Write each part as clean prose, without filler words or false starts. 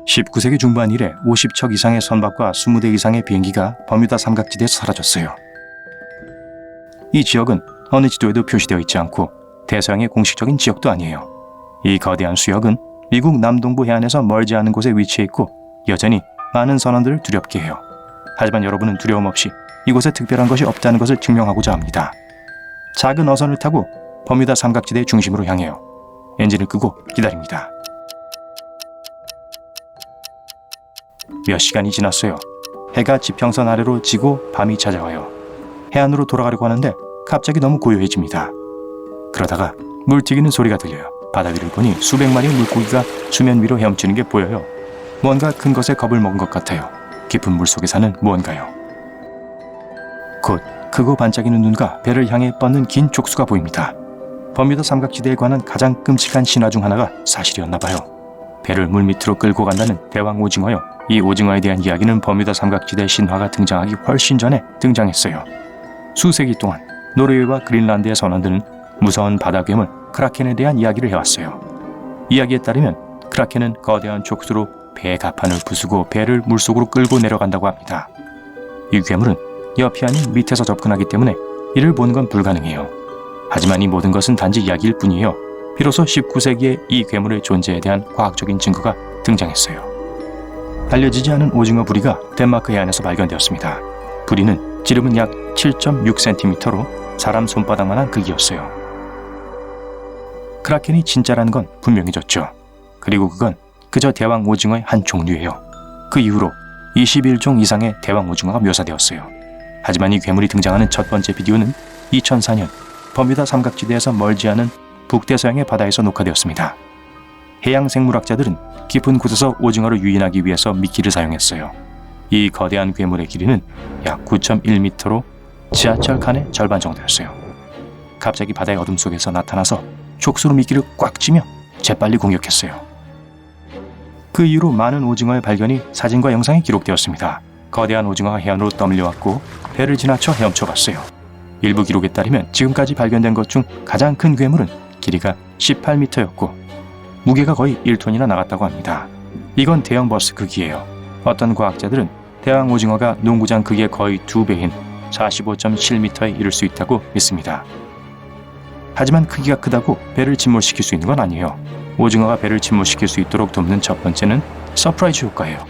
19세기 중반 이래 50척 이상의 선박과 20대 이상의 비행기가 버뮤다 삼각지대에서 사라졌어요. 이 지역은 어느 지도에도 표시되어 있지 않고 대서양의 공식적인 지역도 아니에요. 이 거대한 수역은 미국 남동부 해안에서 멀지 않은 곳에 위치해 있고 여전히 많은 선원들을 두렵게 해요. 하지만 여러분은 두려움 없이 이곳에 특별한 것이 없다는 것을 증명하고자 합니다. 작은 어선을 타고 버뮤다 삼각지대의 중심으로 향해요. 엔진을 끄고 기다립니다. 몇 시간이 지났어요. 해가 지평선 아래로 지고 밤이 찾아와요. 해안으로 돌아가려고 하는데 갑자기 너무 고요해집니다. 그러다가 물 튀기는 소리가 들려요. 바다 위를 보니 수백 마리의 물고기가 수면 위로 헤엄치는 게 보여요. 뭔가 큰 것에 겁을 먹은 것 같아요. 깊은 물속에 사는 무언가요. 곧 크고 반짝이는 눈과 배를 향해 뻗는 긴 족수가 보입니다. 버뮤다 삼각지대에 관한 가장 끔찍한 신화 중 하나가 사실이었나 봐요. 배를 물밑으로 끌고 간다는 대왕 오징어요. 이 오징어에 대한 이야기는 버뮤다 삼각지대 신화가 등장하기 훨씬 전에 등장했어요. 수세기 동안 노르웨이와 그린란드의 선원들은 무서운 바다 괴물 크라켄에 대한 이야기를 해왔어요. 이야기에 따르면 크라켄은 거대한 족수로 배의 갑판을 부수고 배를 물속으로 끌고 내려간다고 합니다. 이 괴물은 옆이 아닌 밑에서 접근하기 때문에 이를 보는 건 불가능해요. 하지만 이 모든 것은 단지 이야기일 뿐이에요. 비로소 19세기에 이 괴물의 존재에 대한 과학적인 증거가 등장했어요. 알려지지 않은 오징어 부리가 덴마크 해안에서 발견되었습니다. 부리는 지름은 약 7.6cm로 사람 손바닥만한 크기였어요. 크라켄이 진짜라는 건 분명해졌죠. 그리고 그건 그저 대왕 오징어의 한 종류예요. 그 이후로 21종 이상의 대왕 오징어가 묘사되었어요. 하지만 이 괴물이 등장하는 첫 번째 비디오는 2004년 버뮤다 삼각지대에서 멀지 않은 북대서양의 바다에서 녹화되었습니다. 해양 생물학자들은 깊은 곳에서 오징어를 유인하기 위해서 미끼를 사용했어요. 이 거대한 괴물의 길이는 약 9.1m로 지하철 칸의 절반 정도였어요. 갑자기 바다의 어둠 속에서 나타나서 족수로 미끼를 꽉 쥐며 재빨리 공격했어요. 그 이후로 많은 오징어의 발견이 사진과 영상에 기록되었습니다. 거대한 오징어가 해안으로 떠밀려왔고 배를 지나쳐 헤엄쳐갔어요. 일부 기록에 따르면 지금까지 발견된 것 중 가장 큰 괴물은 길이가 18m였고 무게가 거의 1톤이나 나갔다고 합니다. 이건 대형 버스 크기예요. 어떤 과학자들은 대왕 오징어가 농구장 크기의 거의 2배인 45.7m에 이를 수 있다고 믿습니다. 하지만 크기가 크다고 배를 침몰시킬 수 있는 건 아니에요. 오징어가 배를 침몰시킬 수 있도록 돕는 첫 번째는 서프라이즈 효과예요.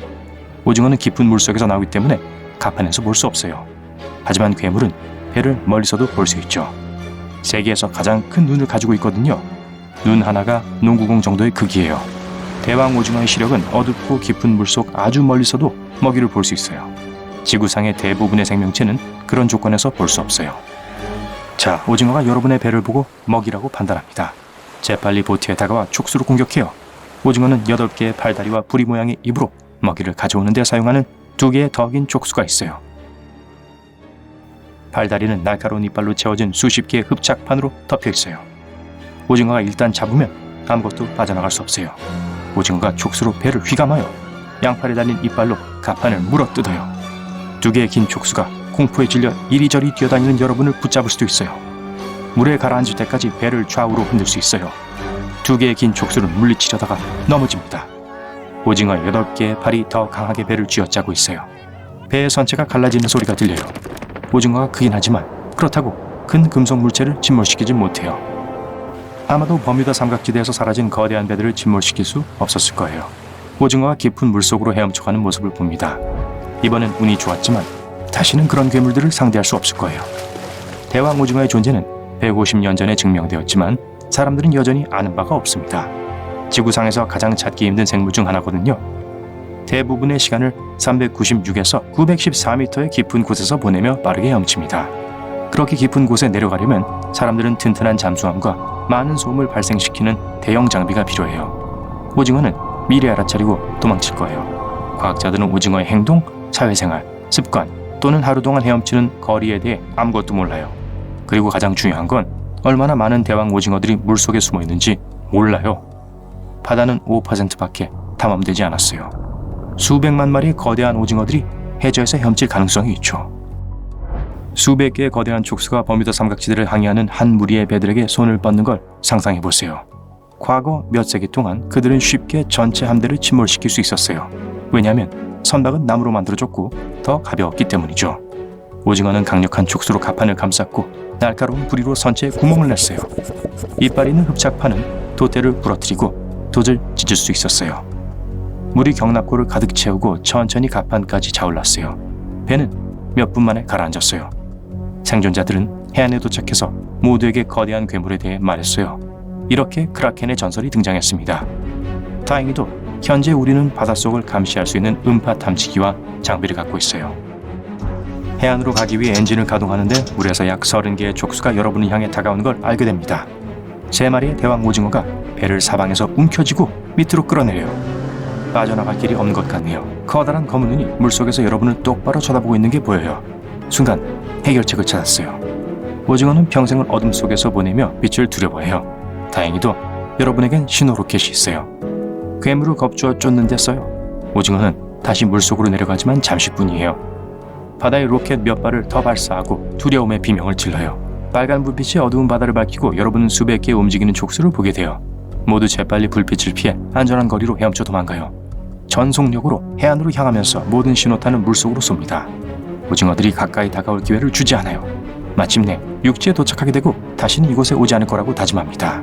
오징어는 깊은 물속에서 나오기 때문에 갑판에서 볼 수 없어요. 하지만 괴물은 배를 멀리서도 볼 수 있죠. 세계에서 가장 큰 눈을 가지고 있거든요. 눈 하나가 농구공 정도의 크기예요. 대왕 오징어의 시력은 어둡고 깊은 물속 아주 멀리서도 먹이를 볼 수 있어요. 지구상의 대부분의 생명체는 그런 조건에서 볼 수 없어요. 자, 오징어가 여러분의 배를 보고 먹이라고 판단합니다. 재빨리 보트에 다가와 촉수로 공격해요. 오징어는 8개의 팔다리와 부리 모양의 입으로 먹이를 가져오는 데 사용하는 2개의 더 긴 촉수가 있어요. 팔다리는 날카로운 이빨로 채워진 수십 개의 흡착판으로 덮여 있어요. 오징어가 일단 잡으면 아무것도 빠져나갈 수 없어요. 오징어가 촉수로 배를 휘감아요. 양팔에 달린 이빨로 갑판을 물어뜯어요. 2개의 긴 촉수가 공포에 질려 이리저리 뛰어다니는 여러분을 붙잡을 수도 있어요. 물에 가라앉을 때까지 배를 좌우로 흔들 수 있어요. 2개의 긴 촉수를 물리치려다가 넘어집니다. 오징어 8개의 팔이 더 강하게 배를 쥐어짜고 있어요. 배의 선체가 갈라지는 소리가 들려요. 오징어가 크긴 하지만 그렇다고 큰 금속 물체를 침몰시키지 못해요. 아마도 버뮤다 삼각지대에서 사라진 거대한 배들을 침몰시킬 수 없었을 거예요. 오징어가 깊은 물속으로 헤엄쳐가는 모습을 봅니다. 이번엔 운이 좋았지만 다시는 그런 괴물들을 상대할 수 없을 거예요. 대왕 오징어의 존재는 150년 전에 증명되었지만 사람들은 여전히 아는 바가 없습니다. 지구상에서 가장 찾기 힘든 생물 중 하나거든요. 대부분의 시간을 396에서 914m의 깊은 곳에서 보내며 빠르게 헤엄칩니다. 그렇게 깊은 곳에 내려가려면 사람들은 튼튼한 잠수함과 많은 소음을 발생시키는 대형 장비가 필요해요. 오징어는 미리 알아차리고 도망칠 거예요. 과학자들은 오징어의 행동, 사회생활, 습관 또는 하루 동안 헤엄치는 거리에 대해 아무것도 몰라요. 그리고 가장 중요한 건 얼마나 많은 대왕 오징어들이 물속에 숨어 있는지 몰라요. 바다는 5%밖에 탐험되지 않았어요. 수백만 마리의 거대한 오징어들이 해저에서 헤엄칠 가능성이 있죠. 수백 개의 거대한 촉수가 버뮤다 삼각지대를 항해하는 한 무리의 배들에게 손을 뻗는 걸 상상해보세요. 과거 몇 세기 동안 그들은 쉽게 전체 함대를 침몰시킬 수 있었어요. 왜냐하면 선박은 나무로 만들어졌고 더 가벼웠기 때문이죠. 오징어는 강력한 촉수로 갑판을 감쌌고 날카로운 부리로 선체에 구멍을 냈어요. 이빨 있는 흡착판은 돛대를 부러뜨리고 돛을 찢을 수 있었어요. 물이 경납고를 가득 채우고 천천히 갑판까지 자올랐어요. 배는 몇 분 만에 가라앉았어요. 생존자들은 해안에 도착해서 모두에게 거대한 괴물에 대해 말했어요. 이렇게 크라켄의 전설이 등장했습니다. 다행히도 현재 우리는 바닷속을 감시할 수 있는 음파 탐지기와 장비를 갖고 있어요. 해안으로 가기 위해 엔진을 가동하는데 물에서 약 30개의 족수가 여러분을 향해 다가오는 걸 알게 됩니다. 3마리의 대왕 오징어가 배를 사방에서 움켜쥐고 밑으로 끌어내려요. 빠져나갈 길이 없는 것 같네요. 커다란 검은 눈이 물속에서 여러분을 똑바로 쳐다보고 있는 게 보여요. 순간 해결책을 찾았어요. 오징어는 평생을 어둠 속에서 보내며 빛을 두려워해요. 다행히도 여러분에겐 신호 로켓이 있어요. 괴물을 겁주어 쫓는 데 써요. 오징어는 다시 물속으로 내려가지만 잠시뿐이에요. 바다에 로켓 몇 발을 더 발사하고 두려움의 비명을 질러요. 빨간 불빛이 어두운 바다를 밝히고 여러분은 수백 개의 움직이는 촉수를 보게 돼요. 모두 재빨리 불빛을 피해 안전한 거리로 헤엄쳐 도망가요. 전속력으로 해안으로 향하면서 모든 신호탄은 물속으로 쏩니다. 오징어들이 가까이 다가올 기회를 주지 않아요. 마침내 육지에 도착하게 되고 다시는 이곳에 오지 않을 거라고 다짐합니다.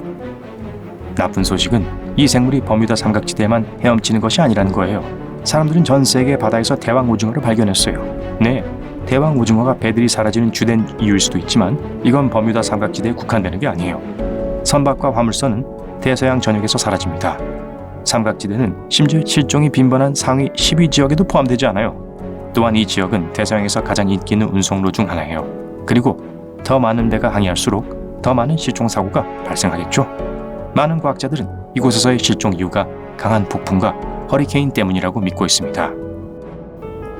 나쁜 소식은 이 생물이 버뮤다 삼각지대에만 헤엄치는 것이 아니라는 거예요. 사람들은 전 세계 바다에서 대왕 오징어를 발견했어요. 네, 대왕 오징어가 배들이 사라지는 주된 이유일 수도 있지만 이건 버뮤다 삼각지대에 국한되는 게 아니에요. 선박과 화물선은 대서양 전역에서 사라집니다. 삼각지대는 심지어 실종이 빈번한 상위 10위 지역에도 포함되지 않아요. 또한 이 지역은 대서양에서 가장 인기 있는 운송로 중 하나예요. 그리고 더 많은 배가 항해할수록 더 많은 실종 사고가 발생하겠죠. 많은 과학자들은 이곳에서의 실종 이유가 강한 폭풍과 허리케인 때문이라고 믿고 있습니다.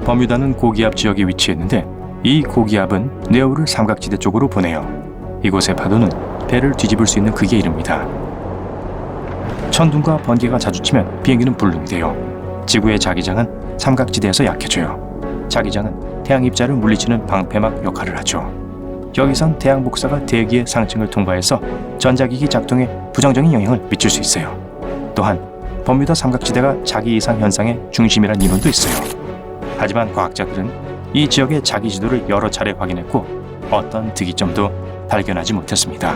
버뮤다는 고기압 지역에 위치했는데 이 고기압은 뇌우를 삼각지대 쪽으로 보내요. 이곳의 파도는 배를 뒤집을 수 있는 극에 이릅니다. 천둥과 번개가 자주 치면 비행기는 불능이 돼요. 지구의 자기장은 삼각지대에서 약해져요. 자기장은 태양 입자를 물리치는 방패막 역할을 하죠. 여기선 태양 복사가 대기의 상층을 통과해서 전자기기 작동에 부정적인 영향을 미칠 수 있어요. 또한 버뮤다 삼각지대가 자기 이상 현상의 중심이라는 이론도 있어요. 하지만 과학자들은 이 지역의 자기 지도를 여러 차례 확인했고 어떤 특이점도 발견하지 못했습니다.